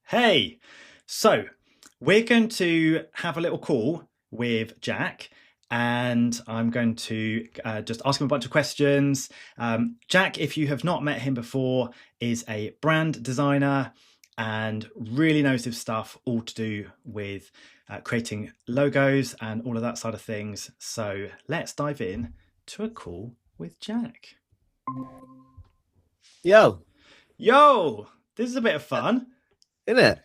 Hey, so we're going to have a little call with Jack, and I'm going to just ask him a bunch of questions. Jack, if you have not met him before, is a brand designer and really knows his stuff, all to do with creating logos and all of that side of things. So let's dive in to a call with Jack. Yo, Yo, this is a bit of fun. isn't it?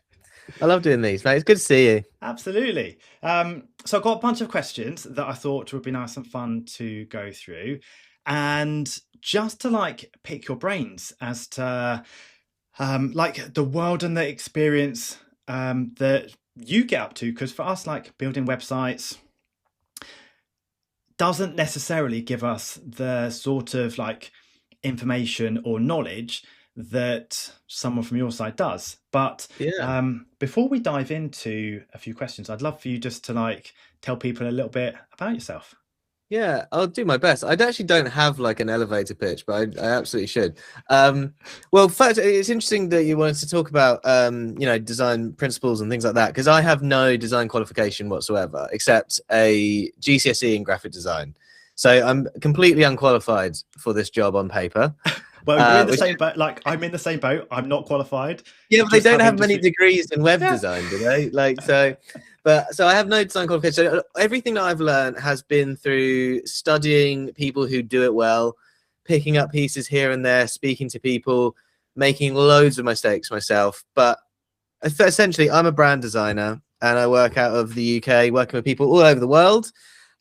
I love doing these, mate. It's good to see you. Absolutely. So I've got a bunch of questions that I thought would be nice and fun to go through, and just to pick your brains as to the world and the experience that you get up to. Because for us, building websites doesn't necessarily give us the sort of information or knowledge that someone from your side does. But Yeah. before we dive into a few questions, I'd love for you just to tell people a little bit about yourself. Yeah, I'll do my best. I actually don't have an elevator pitch, but I absolutely should. Well, first, it's interesting that you wanted to talk about design principles and things like that, because I have no design qualification whatsoever except a GCSE in graphic design. So I'm completely unqualified for this job on paper. Well, you're in the same boat. I'm in the same boat. I'm not qualified. Yeah, but they don't have many degrees in web design, do they? So I have no design qualification. So everything that I've learned has been through studying people who do it well, picking up pieces here and there, speaking to people, making loads of mistakes myself. But essentially, I'm a brand designer and I work out of the UK, working with people all over the world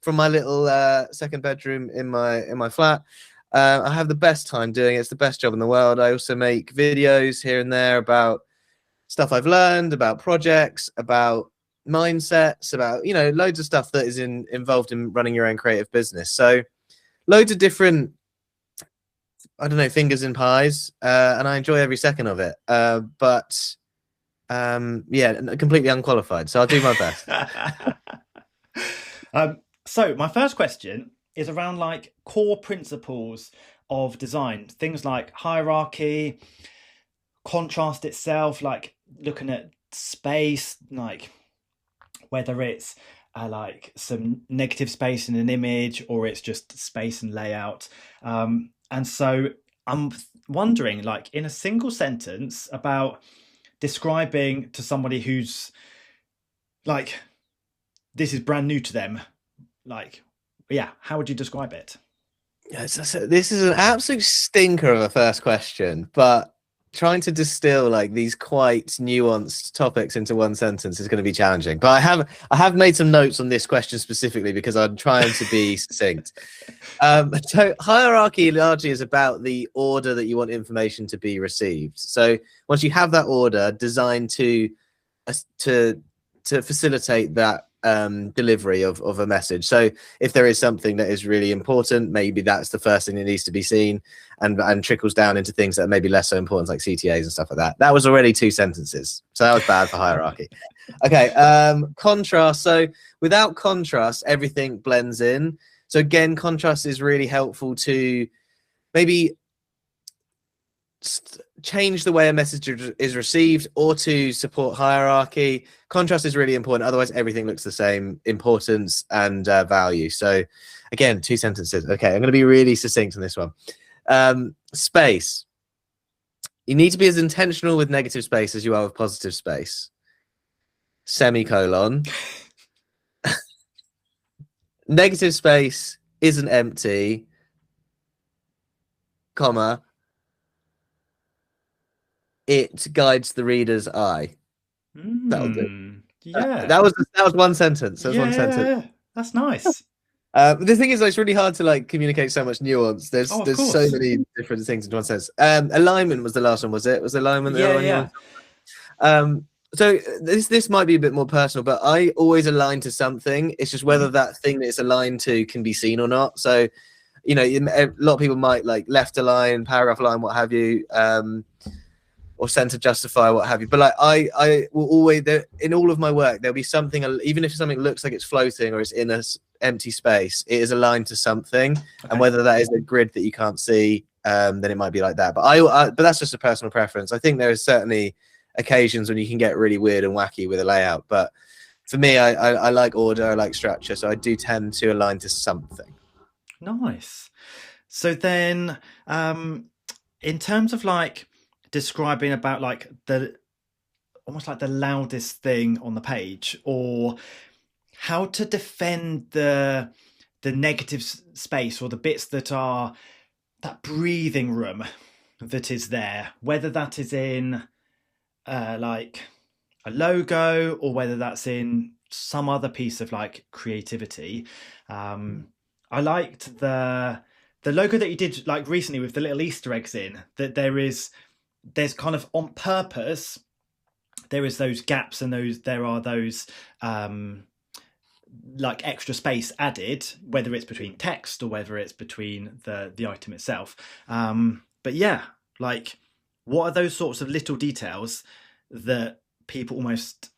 from my little second bedroom in my flat. I have the best time doing it. It's the best job in the world. I also make videos here and there about stuff I've learned, about projects, about mindsets, about loads of stuff that is involved in running your own creative business. So loads of different, I don't know, fingers in pies, and I enjoy every second of it. But yeah, completely unqualified. So I'll do my best. So my first question is around core principles of design, things like hierarchy, contrast itself, looking at space, whether it's some negative space in an image or it's just space and layout. And so I'm wondering, in a single sentence, about describing to somebody who's this is brand new to them, yeah, how would you describe it? Yeah, this is an absolute stinker of a first question, but trying to distill these quite nuanced topics into one sentence is going to be challenging. But I have made some notes on this question specifically because I'm trying to be succinct. So hierarchy largely is about the order that you want information to be received. So once you have that order designed to facilitate that delivery of a message. So if there is something that is really important, maybe that's the first thing that needs to be seen, and trickles down into things that are maybe less so important, like CTAs and stuff like that. That was already 2 sentences, so that was bad for hierarchy. Okay, contrast. So without contrast, everything blends in. So again, contrast is really helpful to maybe change the way a message is received or to support hierarchy. Contrast is really important, otherwise everything looks the same, importance and value. So again, 2 sentences. Okay, I'm going to be really succinct on this one. Space. You need to be as intentional with negative space as you are with positive space. Semicolon. Negative space isn't empty, comma, it guides the reader's eye. That'll do. Yeah. That was 1 sentence. That was 1 sentence. That's nice. The thing is, it's really hard to communicate so much nuance. There's so many different things in one sense. Alignment was the last one, was it? Was alignment the other one? So this might be a bit more personal, but I always align to something. It's just whether that thing that it's aligned to can be seen or not. So, a lot of people might left align, paragraph align, what have you, or center justify, what have you. But I will always, in all of my work, there'll be something, even if something looks like it's floating or it's in a empty space, it is aligned to something. Okay. And whether that is a grid that you can't see, then it might be like that. But but that's just a personal preference. I think there is certainly occasions when you can get really weird and wacky with a layout. But for me, I like order, I like structure, so I do tend to align to something. Nice. So then, in terms of like describing about like the almost like the loudest thing on the page, or how to defend the negative space, or the bits that are that breathing room that is there, whether that is in like a logo, or whether that's in some other piece of like creativity. I liked the logo that you did like recently with the little Easter eggs in, that there's kind of on purpose, there is those gaps, and there are those like extra space added, whether it's between text or whether it's between the item itself. But yeah, like, what are those sorts of little details that people almost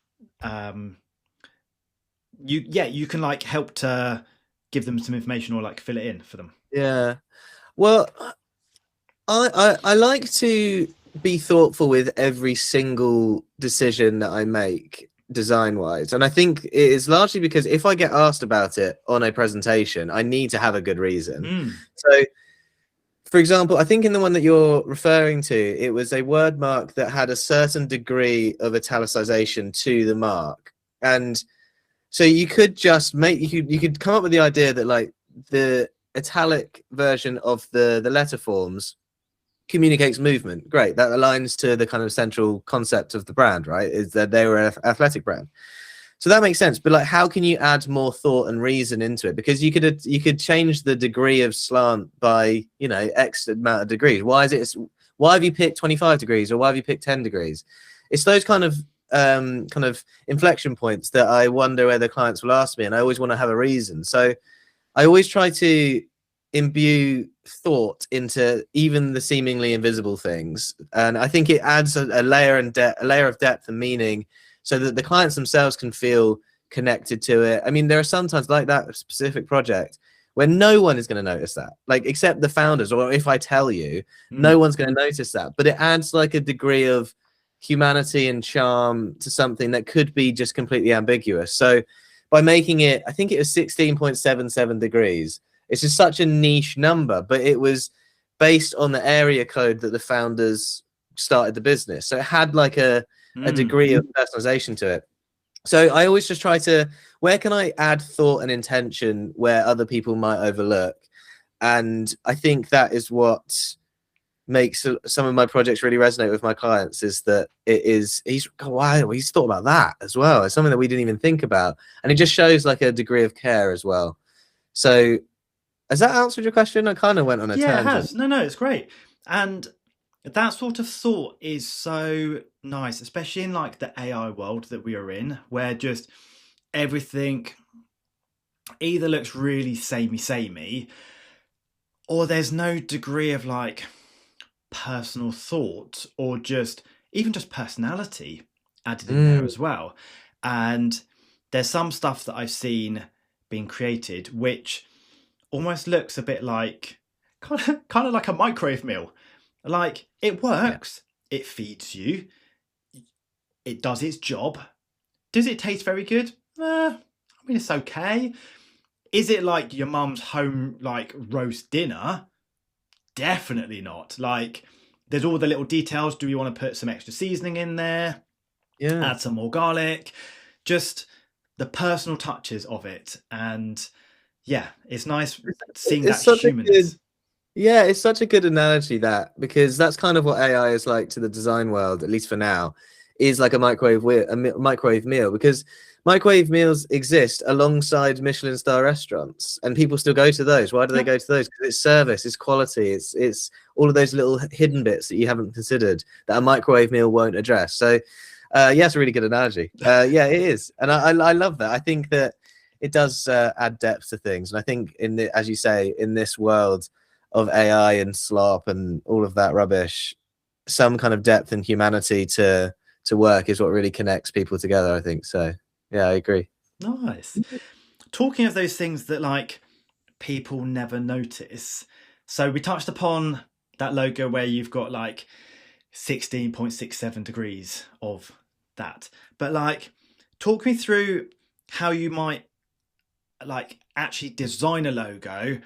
you can like help to give them some information, or like fill it in for them? Yeah, well, I like to be thoughtful with every single decision that I make design wise, and I think it is largely because if I get asked about it on a presentation, I need to have a good reason. So for example, I think in the one that you're referring to, it was a word mark that had a certain degree of italicization to the mark, and so you could just you could come up with the idea that like the italic version of the letter forms communicates movement. Great, that aligns to the kind of central concept of the brand, right? Is that they were an athletic brand, so that makes sense. But like, how can you add more thought and reason into it? Because you could change the degree of slant by, you know, X amount of degrees. Why have you picked 25 degrees, or why have you picked 10 degrees? It's those kind of inflection points that I wonder whether clients will ask me, and I always want to have a reason. So I always try to imbue thought into even the seemingly invisible things, and I think it adds a layer of depth and meaning, so that the clients themselves can feel connected to it. I mean, there are sometimes like that specific project where no one is going to notice that, like except the founders, or if I tell you, no one's going to notice that, but it adds like a degree of humanity and charm to something that could be just completely ambiguous. So by making it, I think it was 16.77 degrees, it's just such a niche number, but it was based on the area code that the founders started the business, so it had like a degree of personalization to it. So I always just try to, where can I add thought and intention where other people might overlook? And I think that is what makes some of my projects really resonate with my clients, is that he's thought about that as well. It's something that we didn't even think about, and it just shows like a degree of care as well. So has that answered your question? I kind of went on a tangent. It has. No, it's great. And that sort of thought is so nice, especially in like the AI world that we are in, where just everything either looks really samey, or there's no degree of like personal thought, or just even just personality added in there as well. And there's some stuff that I've seen being created which almost looks a bit like kind of like a microwave meal. Like, it works, it feeds you, it does its job. Does it taste very good? I mean, it's okay. Is it like your mum's home like roast dinner? Definitely not. Like, there's all the little details. Do you want to put some extra seasoning in there? Yeah. Add some more garlic. Just the personal touches of it. And yeah, it's nice seeing that humanness. Yeah, it's such a good analogy, that, because that's kind of what AI is like to the design world, at least for now, is like a microwave meal, because microwave meals exist alongside Michelin star restaurants, and people still go to those. Why do they go to those? Because it's service, it's quality, it's all of those little hidden bits that you haven't considered that a microwave meal won't address. So yeah, it's a really good analogy. Yeah, it is, and I love that. I think that it does add depth to things, and I think as you say, in this world of AI and slop and all of that rubbish, some kind of depth and humanity to work is what really connects people together, I think. So yeah, I agree. Nice. Talking of those things that like people never notice, so we touched upon that logo where you've got like 16.67 degrees of that. But like, talk me through how you might like actually design a logo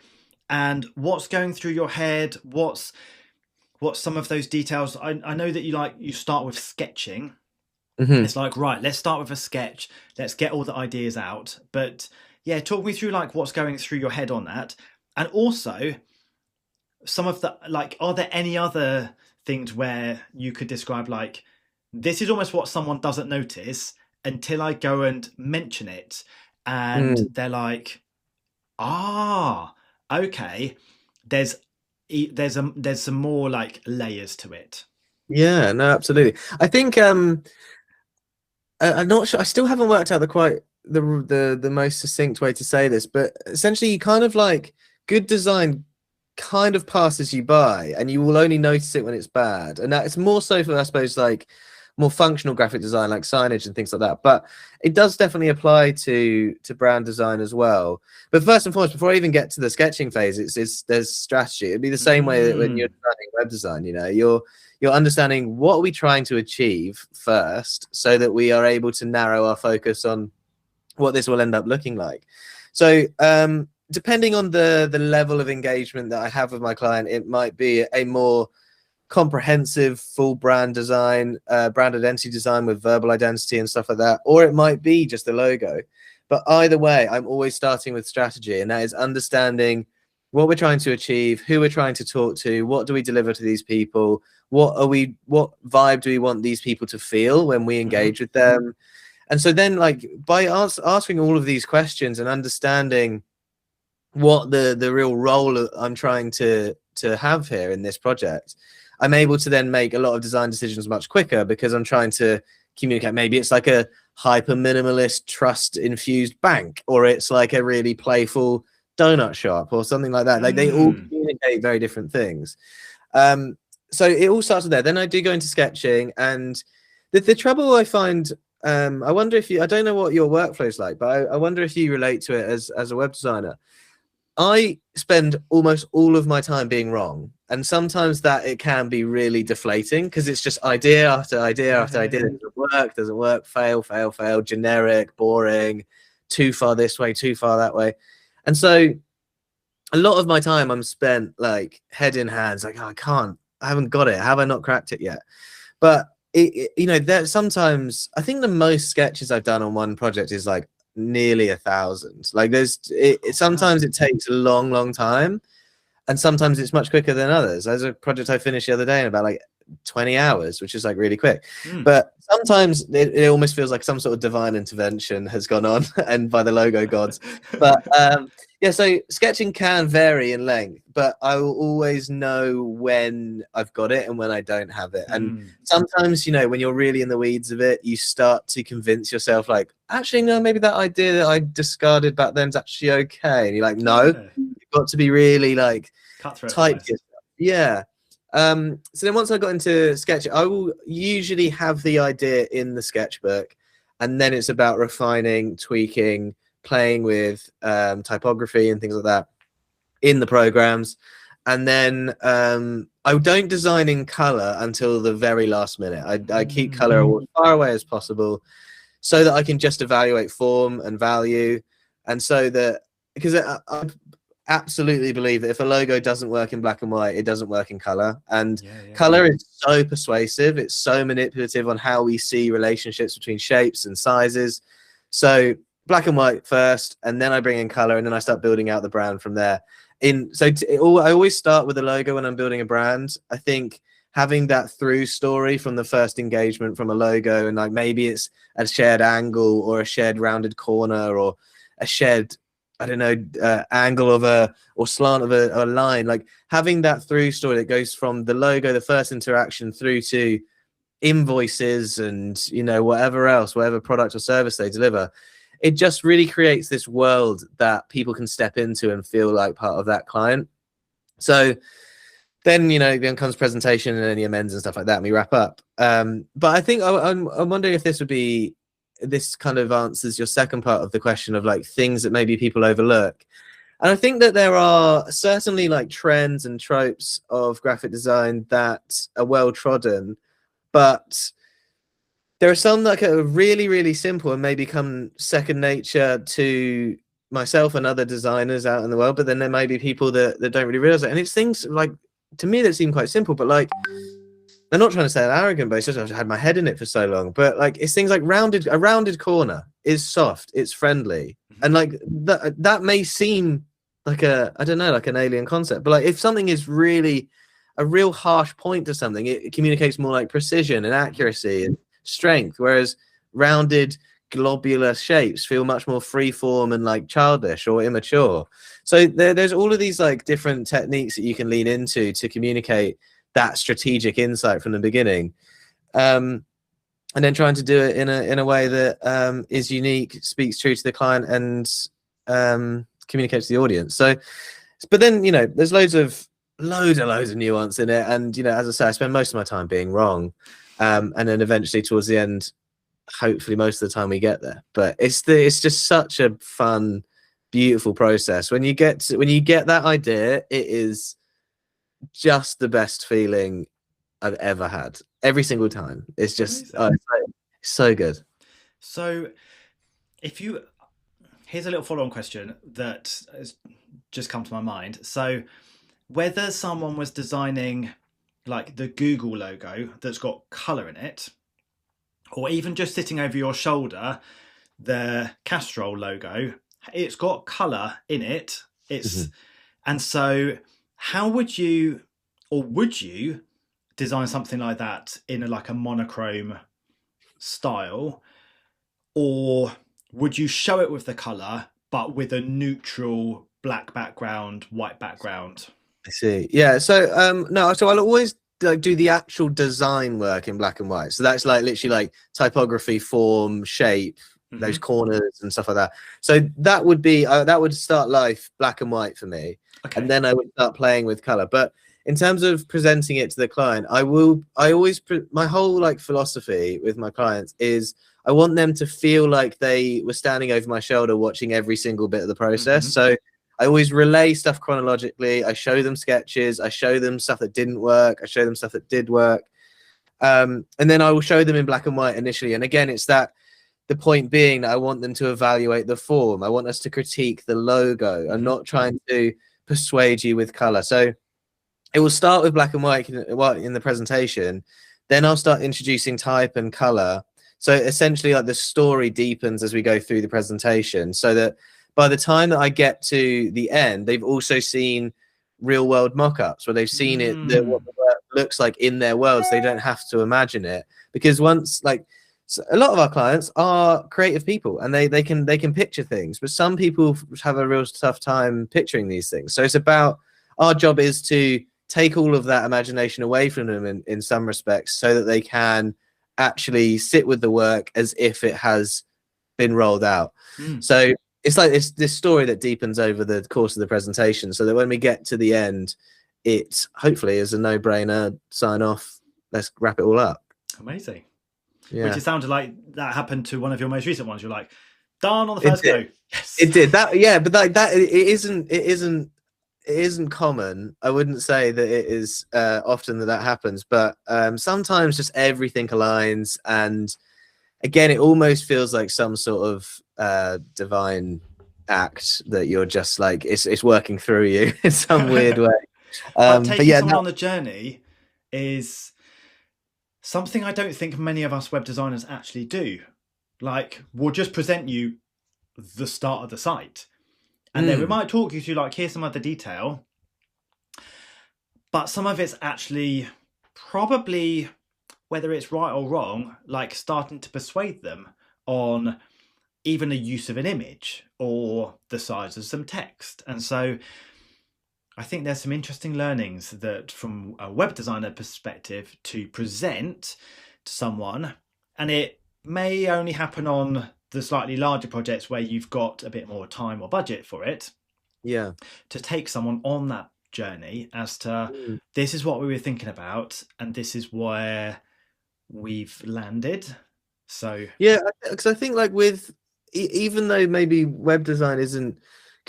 and what's going through your head, what's some of those details. I know that you start with sketching. It's like, right, let's start with a sketch, let's get all the ideas out. But yeah, talk me through like what's going through your head on that. And also some of the, like, are there any other things where you could describe like, this is almost what someone doesn't notice until I go and mention it, and they're like, ah, okay, there's some more like layers to it. Yeah, no, absolutely. I think I'm not sure. I still haven't worked out the most succinct way to say this, but essentially, kind of like good design kind of passes you by, and you will only notice it when it's bad. And that it's more so for, I suppose, like more functional graphic design, like signage and things like that. But it does definitely apply to brand design as well. But first and foremost, before I even get to the sketching phase, there's strategy. It'd be the same way that when you're designing web design, you know, you're understanding what are we trying to achieve first, so that we are able to narrow our focus on what this will end up looking like. So depending on the level of engagement that I have with my client, it might be a more comprehensive full brand design, brand identity design with verbal identity and stuff like that, or it might be just a logo. But either way, I'm always starting with strategy, and that is understanding what we're trying to achieve, who we're trying to talk to, what do we deliver to these people, what vibe do we want these people to feel when we engage with them. And so then, like, by asking all of these questions and understanding what the real role I'm trying to have here in this project, I'm able to then make a lot of design decisions much quicker, because I'm trying to communicate. Maybe it's like a hyper minimalist trust infused bank, or it's like a really playful donut shop or something like that. Like they all communicate very different things. So it all starts with there. Then I do go into sketching, and the trouble I find, I wonder if I don't know what your workflow is like, but I wonder if you relate to it as a web designer. I spend almost all of my time being wrong, and sometimes that it can be really deflating, because it's just idea after idea after idea. It doesn't work, fail, generic, boring, too far this way, too far that way. And so a lot of my time I'm spent like head in hands, like, oh, I haven't got it. Have I not cracked it yet? But you know, there sometimes I think the most sketches I've done on one project is like nearly 1,000. Like sometimes it takes a long time, and sometimes it's much quicker than others. There's a project I finished the other day in about like 20 hours, which is like really quick. But sometimes it almost feels like some sort of divine intervention has gone on and by the logo gods. But yeah, so sketching can vary in length, but I will always know when I've got it and when I don't have it. And sometimes, you know, when you're really in the weeds of it, you start to convince yourself like, actually, no, maybe that idea that I discarded back then is actually okay. And you're like, no, you've got to be really like tight. Yeah. So then once I got into sketching, I will usually have the idea in the sketchbook, and then it's about refining, tweaking, playing with typography and things like that in the programs. And then I don't design in color until the very last minute. I keep color as far away as possible, so that I can just evaluate form and value. And so that, because I absolutely believe that if a logo doesn't work in black and white, it doesn't work in color. And color is so persuasive, it's so manipulative on how we see relationships between shapes and sizes. So black and white first, and then I bring in color, and then I start building out the brand from there. I always start with a logo when I'm building a brand. I think having that through story from the first engagement from a logo, and like maybe it's a shared angle or a shared rounded corner or a shared, I don't know, angle of or slant of a line, like having that through story that goes from the logo, the first interaction, through to invoices and, you know, whatever product or service they deliver. It just really creates this world that people can step into and feel like part of that client. So then, you know, then comes presentation and any amends and stuff like that, and we wrap up. But I think I'm wondering if this kind of answers your second part of the question of like things that maybe people overlook. And I think that there are certainly like trends and tropes of graphic design that are well trodden, but there are some that are really, really simple and may become second nature to myself and other designers out in the world. But then there may be people that don't really realize it. And it's things like, to me, that seem quite simple, but like, I'm not trying to say that arrogant, but it's just I've had my head in it for so long. But like, it's things like a rounded corner is soft, it's friendly. And like that may seem like I don't know, like an alien concept, but like if something is really a real harsh point to something, it communicates more like precision and accuracy and strength, whereas rounded globular shapes feel much more freeform and like childish or immature. So there's all of these like different techniques that you can lean into to communicate that strategic insight from the beginning, and then trying to do it in a way that is unique, speaks true to the client, and communicates to the audience. So, but then, you know, there's loads of nuance in it, and you know, as I say, I spend most of my time being wrong, and then eventually towards the end, hopefully most of the time we get there. But it's just such a fun, beautiful process. When you get that idea, it is just the best feeling I've ever had. Every single time, it's just so good. So, here's a little follow-on question that has just come to my mind. So, whether someone was designing like the Google logo that's got color in it, or even just sitting over your shoulder, the Castrol logo, it's got color in it. And so how would you design something like that in like a monochrome style, or would you show it with the color but with a neutral black background, white background? I see. Yeah. So no, so I'll always like do the actual design work in black and white. So that's like literally like typography, form, shape, those corners and stuff like that. So that would be that would start life black and white for me. Okay. And then I would start playing with color. But in terms of presenting it to the client, my whole like philosophy with my clients is I want them to feel like they were standing over my shoulder watching every single bit of the process. So I always relay stuff chronologically. I show them sketches. I show them stuff that didn't work. I show them stuff that did work. And then I will show them in black and white initially. And again, it's that the point being that I want them to evaluate the form. I want us to critique the logo. I'm not trying to persuade you with color. So it will start with black and white in the presentation. Then I'll start introducing type and color. So essentially like the story deepens as we go through the presentation, so that by the time that I get to the end, they've also seen real world mock-ups where they've seen it, what the work looks like in their worlds. They don't have to imagine it, because once like a lot of our clients are creative people and they can picture things, but some people have a real tough time picturing these things. So it's about, our job is to take all of that imagination away from them in some respects, so that they can actually sit with the work as if it has been rolled out. So it's like this story that deepens over the course of the presentation, so that when we get to the end, it hopefully is a no-brainer sign off. Let's wrap it all up. Amazing. Yeah. Which it sounded like that happened to one of your most recent ones. You're like, done on the first go. Yes. It did that. Yeah, but like that, it isn't common. I wouldn't say that it is often that happens, but sometimes just everything aligns, and again, it almost feels like some sort of divine act that you're just like it's working through you in some weird way. But taking someone on the journey is something I don't think many of us web designers actually do. Like, we'll just present you the start of the site, and then we might talk you through like, here's some other detail, but some of it's actually probably, whether it's right or wrong, like starting to persuade them on even the use of an image or the size of some text. And so I think there's some interesting learnings that from a web designer perspective to present to someone, and it may only happen on the slightly larger projects where you've got a bit more time or budget for it. Yeah. To take someone on that journey as to this is what we were thinking about and this is where we've landed. So yeah, because I think like with even though maybe web design isn't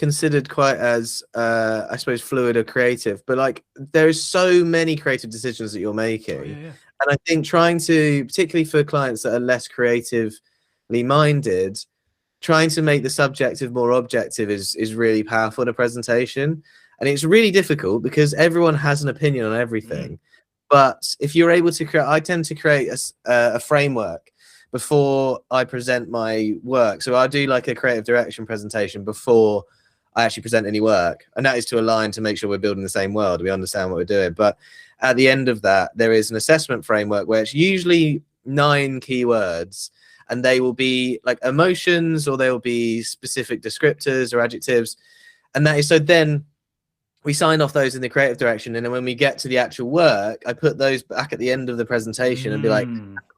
considered quite as I suppose fluid or creative, but like there's so many creative decisions that you're making. And I think trying to, particularly for clients that are less creatively minded, trying to make the subjective more objective is really powerful in a presentation. And it's really difficult because everyone has an opinion on everything. But if you're able to create, I tend to create a framework before I present my work. So I do like a creative direction presentation before I actually present any work. And that is to align to make sure we're building the same world. We understand what we're doing. But at the end of that, there is an assessment framework where it's usually 9 keywords, and they will be like emotions, or they will be specific descriptors or adjectives. And that is, so then we sign off those in the creative direction. And then when we get to the actual work, I put those back at the end of the presentation and be like,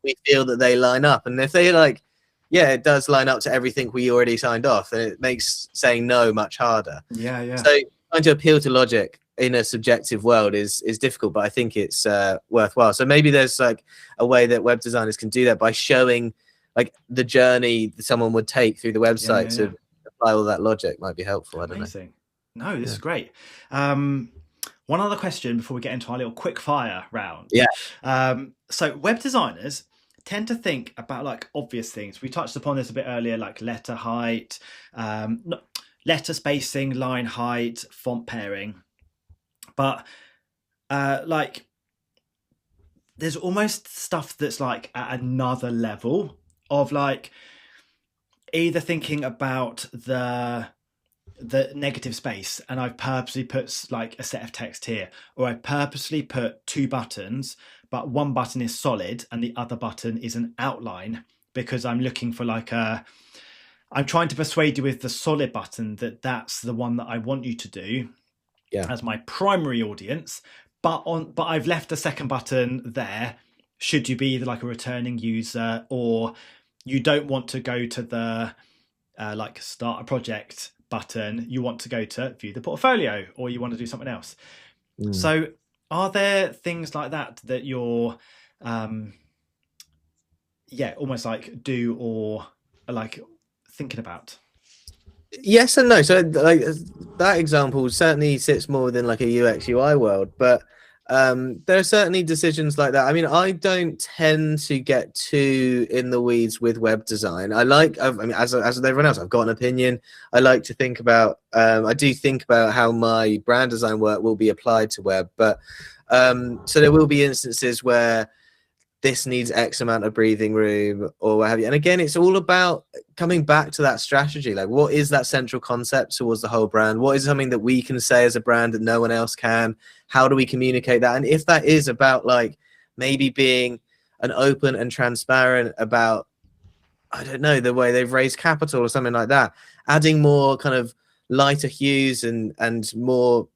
we feel that they line up. And if they like, yeah, it does line up to everything we already signed off, then it makes saying no much harder. Yeah. So trying to appeal to logic in a subjective world is difficult, but I think it's worthwhile. So maybe there's like a way that web designers can do that by showing like the journey that someone would take through the website to apply all that logic might be helpful. I don't know. No, this is great. One other question before we get into our little quick fire round. So web designers tend to think about like obvious things. We touched upon this a bit earlier, like letter height, letter spacing, line height, font pairing. But like there's almost stuff that's like at another level of like either thinking about the negative space, and I've purposely put like a set of text here, or I purposely put 2 buttons, but one button is solid and the other button is an outline, because I'm looking for like I'm trying to persuade you with the solid button that that's the one that I want you to do as my primary audience, but I've left a second button there should you be either like a returning user, or you don't want to go to the like start a project button, you want to go to view the portfolio, or you want to do something else. So are there things like that you're almost like do or like thinking about? Yes and no. So like that example certainly sits more within like a UX UI world, but there are certainly decisions like that. I mean, I don't tend to get too in the weeds with web design. I mean, as everyone else, I've got an opinion. I like to think about, I do think about how my brand design work will be applied to web, but so there will be instances where this needs X amount of breathing room or what have you. And again, it's all about coming back to that strategy. Like, what is that central concept towards the whole brand? What is something that we can say as a brand that no one else can? How do we communicate that? And if that is about like maybe being an open and transparent about, I don't know, the way they've raised capital or something like that, adding more kind of lighter hues and more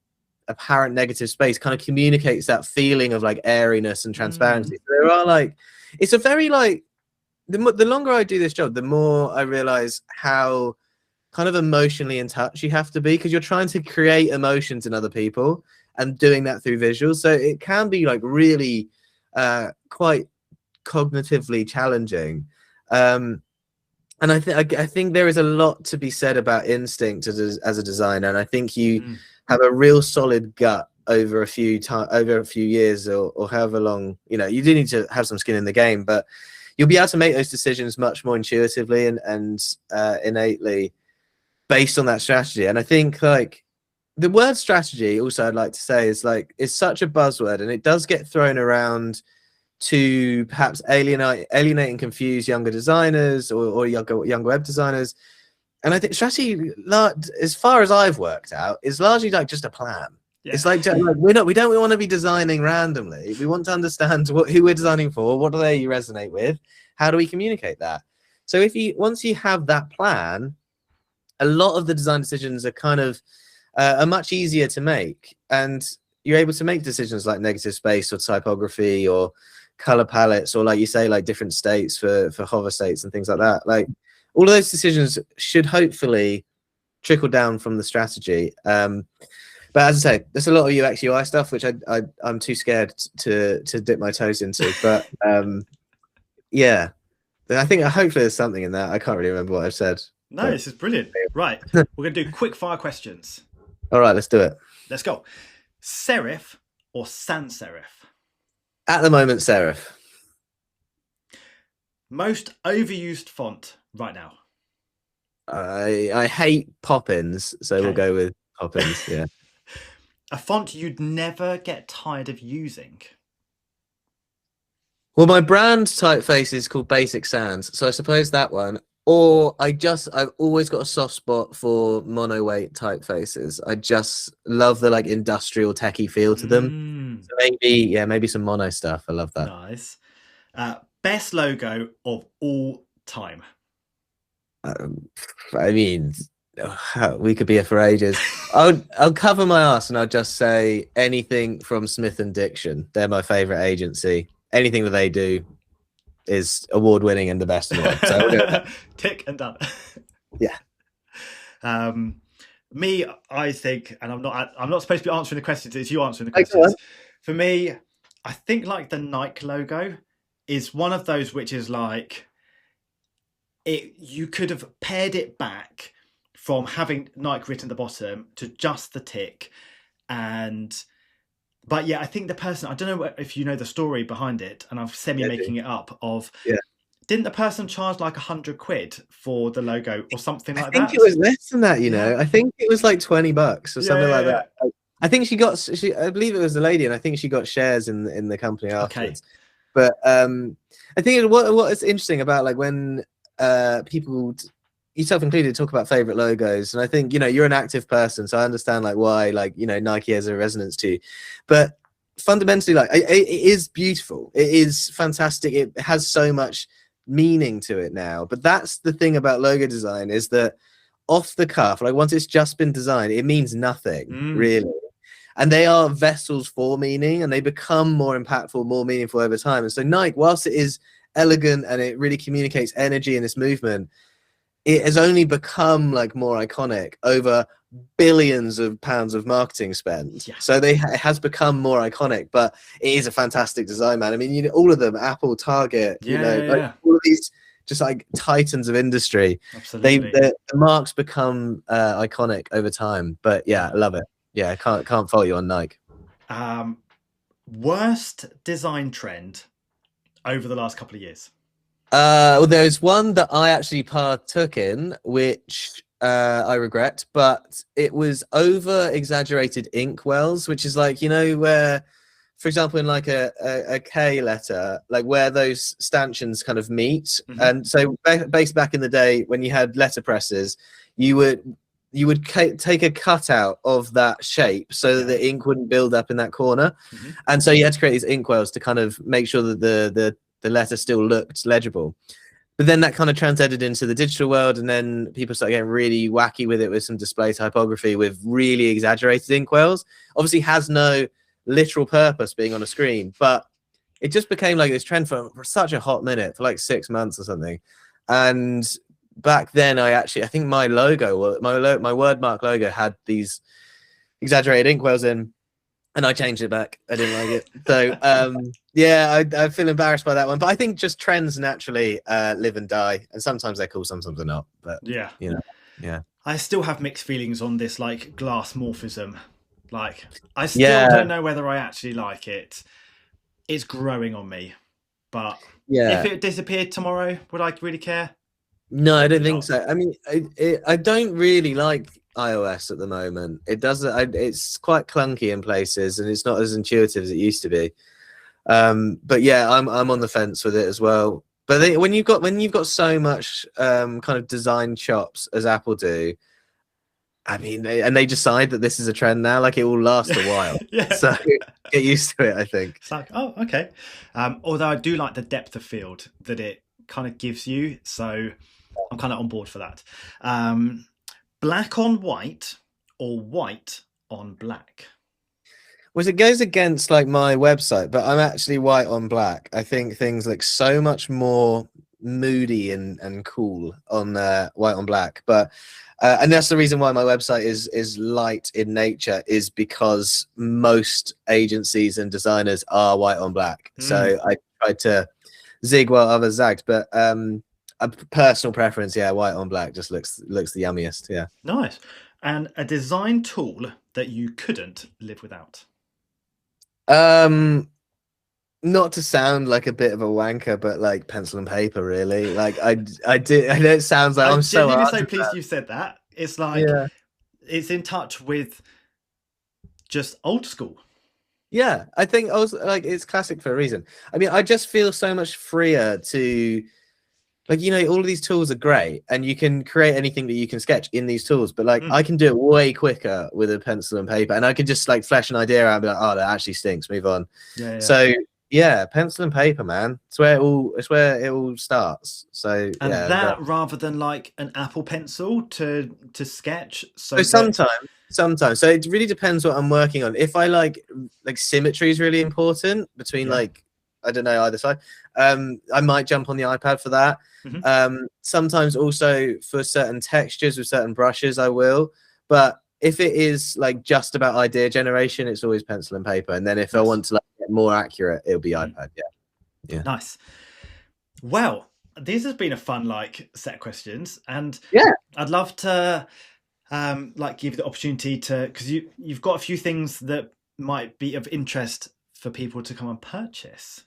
apparent negative space kind of communicates that feeling of like airiness and transparency. So there are like, it's a very like, the longer I do this job, the more I realize how kind of emotionally in touch you have to be, because you're trying to create emotions in other people and doing that through visuals. So it can be like really quite cognitively challenging. And I think there is a lot to be said about instinct as a designer. And I think you have a real solid gut over a few years or however long, you know, you do need to have some skin in the game, but you'll be able to make those decisions much more intuitively and innately based on that strategy. And I think like the word strategy also, I'd like to say, is like, it's such a buzzword, and it does get thrown around to perhaps alienate and confuse younger designers or younger web designers. And I think strategy, as far as I've worked out, is largely like just a plan. Yeah. It's like we don't want to be designing randomly. We want to understand who we're designing for, what do they resonate with, how do we communicate that? So once you have that plan, a lot of the design decisions are kind of are much easier to make, and you're able to make decisions like negative space or typography or color palettes, or like you say, like different states for hover states and things like that. Like all of those decisions should hopefully trickle down from the strategy. But as I say, there's a lot of UX UI stuff which I'm too scared to dip my toes into. But yeah, I think hopefully there's something in that. I can't really remember what I've said. No, this is brilliant. Right, we're going to do quick fire questions. All right, let's do it. Let's go. Serif or sans serif? At the moment, serif. Most overused font right now? I hate Poppins, so we'll go with Poppins. Yeah. A font you'd never get tired of using? Well, my brand typeface is called Basic Sans, so I suppose that one. Or I've always got a soft spot for mono weight typefaces. I just love the like industrial techie feel to them. So maybe some mono stuff. I love that. Nice. Best logo of all time? I mean, we could be here for ages. I'll cover my ass and I'll just say anything from Smith and Diction. They're my favorite agency. Anything that they do is award winning and the best in the world. So we'll tick and done. Yeah. Me, I think, and I'm not supposed to be answering the questions. It's you answering the questions. For me, I think like the Nike logo is one of those which is like you could have pared it back from having Nike written at the bottom to just the tick. But yeah, I think the person, I don't know if you know the story behind it, and I'm making it up of, didn't the person charge like £100 for the logo or something like that? I think it was less than that, you know. I think it was like $20 or something like that. I think I believe it was a lady, and I think she got shares in the company afterwards. But I think what is interesting about like when people, yourself included, talk about favorite logos, and I think, you know, you're an active person, so I understand like why, like, you know, Nike has a resonance to you. But fundamentally, like it is beautiful, it is fantastic, it has so much meaning to it now. But that's the thing about logo design, is that off the cuff, like once it's just been designed, it means nothing really. And they are vessels for meaning, and they become more impactful, more meaningful over time. And so Nike, whilst it is elegant and it really communicates energy in this movement, it has only become like more iconic over billions of pounds of marketing spend. So it has become more iconic, but it is a fantastic design, man. I mean, you know, all of them, Apple, Target, like all of these just like titans of industry. Absolutely. The marks become iconic over time. But yeah, I love it. Yeah, I can't fault you on Nike. Worst design trend over the last couple of years? Well, there's one that I actually partook in, which I regret, but it was over exaggerated inkwells, which is like, you know, where, for example, in like a K letter, like where those stanchions kind of meet. And so based back in the day when you had letterpresses, you would take a cutout of that shape so that the ink wouldn't build up in that corner. And so you had to create these inkwells to kind of make sure that the letter still looked legible. But then that kind of transcended into the digital world, and then people started getting really wacky with it, with some display typography with really exaggerated inkwells. Obviously has no literal purpose being on a screen, but it just became like this trend for such a hot minute, for like 6 months or something. And back then I think my logo, my wordmark logo, had these exaggerated inkwells in, and I changed it back. I didn't like it. So yeah, I feel embarrassed by that one. But I think just trends naturally live and die, and sometimes they're cool, sometimes they're not. But yeah, you know, yeah. I still have mixed feelings on this like glass morphism. Like I still don't know whether I actually like it. It's growing on me. But if it disappeared tomorrow, would I really care? No, I don't think so. I mean, I don't really like iOS at the moment. It's quite clunky in places, and it's not as intuitive as it used to be. But yeah, I'm on the fence with it as well. But when you've got so much kind of design chops as Apple do, I mean, they decide that this is a trend now, like it will last a while. So get used to it, I think. It's like, oh, okay. Although I do like the depth of field that it kind of gives you, so I'm kind of on board for that. Black on white or white on black? Well, it goes against like my website, but I'm actually white on black. I think things look so much more moody and cool on white on black. But and that's the reason why my website is light in nature, is because most agencies and designers are white on black. So I tried to zig while others zagged. But a personal preference, yeah, white on black just looks the yummiest. Yeah. Nice. And a design tool that you couldn't live without. Not to sound like a bit of a wanker, but like pencil and paper, really. Like I know it sounds like I'm genuinely so pleased you said that. It's like, yeah, it's in touch with just old school. yeah. I think also like it's classic for a reason. I mean, I just feel so much freer to, like, you know, all of these tools are great and you can create anything that you can sketch in these tools, but like I can do it way quicker with a pencil and paper, and I can just like flesh an idea out and be like, oh, that actually stinks, move on. Yeah. So yeah, pencil and paper, man. It's where it all starts. So and yeah, that rather than like an Apple Pencil to sketch. So sometimes. So it really depends what I'm working on. If I like symmetry is really important between like, I don't know, either side. I might jump on the iPad for that. Sometimes also for certain textures with certain brushes, I will. But if it is like just about idea generation, it's always pencil and paper. And then if I want to like get more accurate, it'll be iPad. Yeah. Nice. Well, this has been a fun like set of questions, and I'd love to like give you the opportunity to, because you've got a few things that might be of interest for people to come and purchase.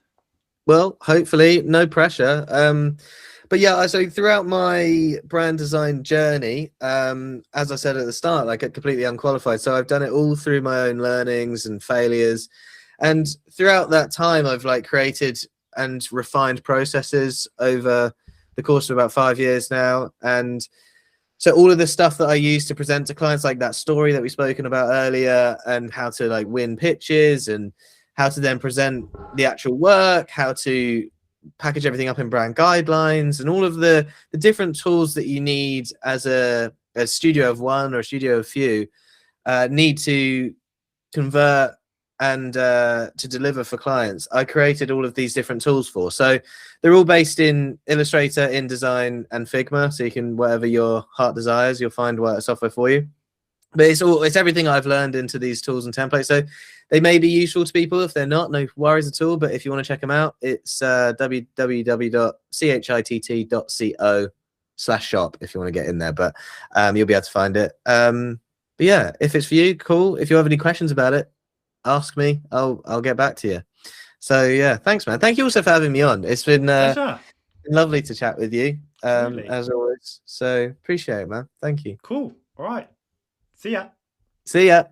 Well, hopefully, no pressure. But yeah, so throughout my brand design journey, as I said at the start, like completely unqualified. So I've done it all through my own learnings and failures. And throughout that time, I've like created and refined processes over the course of about 5 years now. And so all of the stuff that I use to present to clients, like that story that we've spoken about earlier, and how to like win pitches and how to then present the actual work, how to package everything up in brand guidelines, and all of the different tools that you need as a studio of one or a studio of few need to convert and to deliver for clients. I created all of these different tools for. So they're all based in Illustrator, InDesign, and Figma. So you can, whatever your heart desires, you'll find what software for you. But it's everything I've learned into these tools and templates. So they may be useful to people. If they're not, no worries at all. But if you want to check them out, it's www.chitt.co/shop if you want to get in there. But you'll be able to find it. But yeah, if it's for you, cool. If you have any questions about it, ask me. I'll get back to you. So yeah, thanks, man. Thank you also for having me on. It's been lovely to chat with you, as always. So appreciate it, man. Thank you. Cool. All right. See ya. See ya.